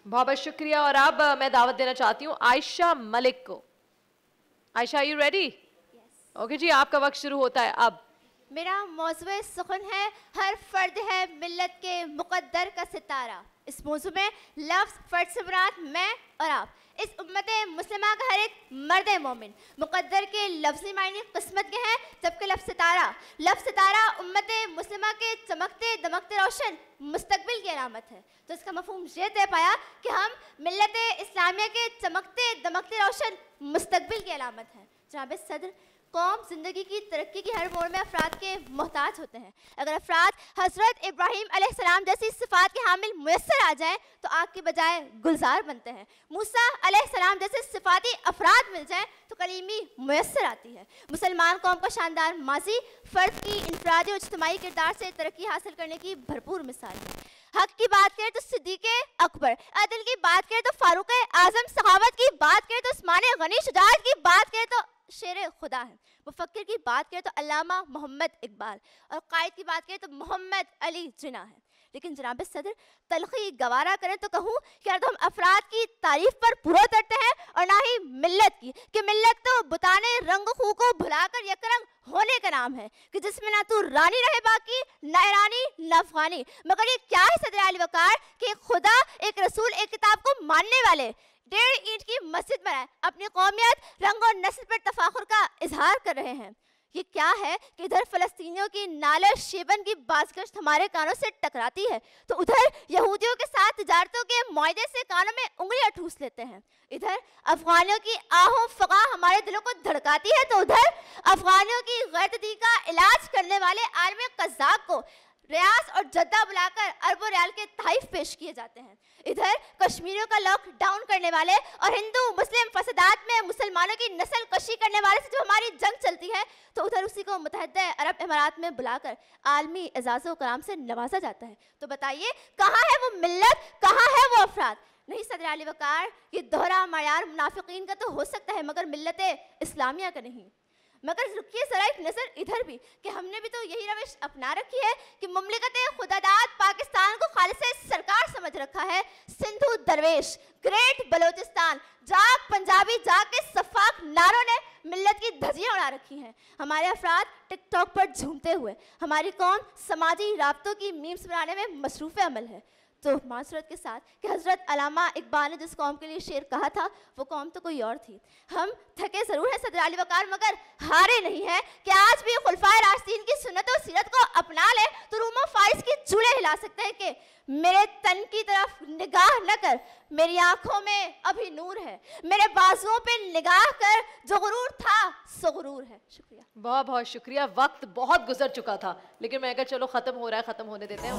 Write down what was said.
बहुत बहुत शुक्रिया। और अब मैं दावत देना चाहती हूँ आयशा मलिक को। Ayesha, you ready? ओके जी, आपका वक्त शुरू होता है अब। मेरा मौज़ूए सुखन है, हर फर्द है मिल्लत के मुक़द्दर का सितारा। इस मौजू में लफ्ज़ फर्द से मुराद मैं और आप, इस उम्मत मुस्लिमा का हर एक मर्द मोमिन। मुक़द्दर के लफ्ज़ी मायने किस्मत के हैं, जबकि लफ्ज़ सितारा उम्मत मुस्लिमा के चमकते दमकते रोशन मुस्तकबिल की अलामत है। तो इसका मफ़हूम ये दे पाया कि हम मिल्लत इस्लामिया के चमकते दमकते रोशन मुस्तकबिल की अलामत है। जनाब सदर, कौम ज़िंदगी की तरक्की की हर मोड़ में अफराद के मोहताज होते हैं। अगर अफराद हज़रत इब्राहीम अलैहिस्सलाम जैसी सिफ़ात के हामिल मुयस्सर आ जाएं तो आग के बजाय गुलजार बनते हैं। मूसा अलैहिस्सलाम जैसे सिफ़ाती अफराद मिल जाएं तो कलीमी मुयस्सर आती है। मुसलमान कौम का शानदार माजी फ़र्द की इनफरादी और इज्तिमाई किरदार से तरक्की हासिल करने की भरपूर मिसाल है। हक की बात करें तो सिद्दीक़ अकबर, अदल की बात करें तो फारूक आज़म, सखावत की बात करें तो उस्मान गनी, शुजाअत की बात करें तो शेर खुदा है। मुफक्किर की बात करें तो अल्लामा मोहम्मद इकबाल, और कायद की बात करें तो मोहम्मद अली जिन्ना है। लेकिन जनाब सदर, तलखी गवारा करें तो कहूँ कि अगर हम अफराद की तारीफ पर पूरा करते हैं और ना ही मिल्लत की, कि मिल्लत तो बुताने रंग खू को भुलाकर यकरंग होने का नाम है, कि जिसमें ना तू रानी रहे बाकी, ना ईरानी ना अफगानी। मगर ये क्या है सदर आली वकार कि खुदा, एक रसूल, एक किताब को मानने वाले 1.5 ईंट की मस्जिद बनाए, अपनी कौमियत, रंग और नस्ल पर तफाखुर का इजहार कर रहे हैं। ये क्या है कि इधर फ़लस्तीनियों की नाला शेबन की बाज़गश्त हमारे कानों से टकराती है तो उधर यहूदियों के साथ तिजारतों के मुआहदे से कानों में उंगलियां ठूस लेते हैं। इधर अफगानियों की आहों फ़क़ा हमारे दिलों को धड़काती है तो उधर अफगानियों की गैरतदी का इलाज करने वाले आलमी कज़्ज़ाब को रियाज और जद्दा बुलाकर अरबों रियाल के तहफ़ पेश किए जाते हैं। इधर कश्मीरियों का लॉकडाउन करने वाले और हिंदू मुस्लिम फसादात में मुसलमानों की नस्ल कशी करने वाले से जो हमारी जंग चलती है तो उधर उसी को मुत्तहिदा अरब इमारात में बुलाकर आलमी एजाज़ो कराम से नवाजा जाता है। तो बताइए, कहाँ है वो मिल्लत, कहाँ है वो अफराद? नहीं सदर आली वकार, ये दोहरा मयार मुनाफिकीन का तो हो सकता है मगर मिल्लत इस्लामिया का नहीं। मगर रुकिए ज़रा एक नज़र इधर भी, कि हमने भी तो यही रविश अपना रखी है कि मुमलिकत खुदादाद पाकिस्तान को खालिस सरकार समझ रखा है। सिंधु दरवेश, ग्रेट बलोचिस्तान, जाग पंजाबी, जाग के सफाक नारों ने मिल्लत की धज्जियाँ उड़ा रखी हैं। हमारे अफराद टिकटॉक पर झूमते हुए, हमारी कौम समाजी राब्तों की मीम्स बनाने में मसरूफ़ अमल है। तो मासूरत के साथ कि हज़रत अल्लामा इकबाल ने जिस कौम के लिए शेर कहा था वो कौम तो कोई और थी। हम थके ज़रूर हैं सदर आली वकार, मगर हारे नहीं हैं कि आज भी खुलफाए राशिदीन की सुन्नत और सीरत को अपना ले तो रूम फाइज की चूड़े हिला सकते हैं कि मेरे तन की तरफ निगाह न कर, मेरी आंखों में अभी नूर है, मेरे बाजुओं पे निगाह कर, जो गुरूर था सो गुरूर है। शुक्रिया, बहुत बहुत शुक्रिया। वक्त बहुत गुजर चुका था लेकिन मैं कहा चलो ख़त्म हो रहा है, ख़त्म होने देते हैं।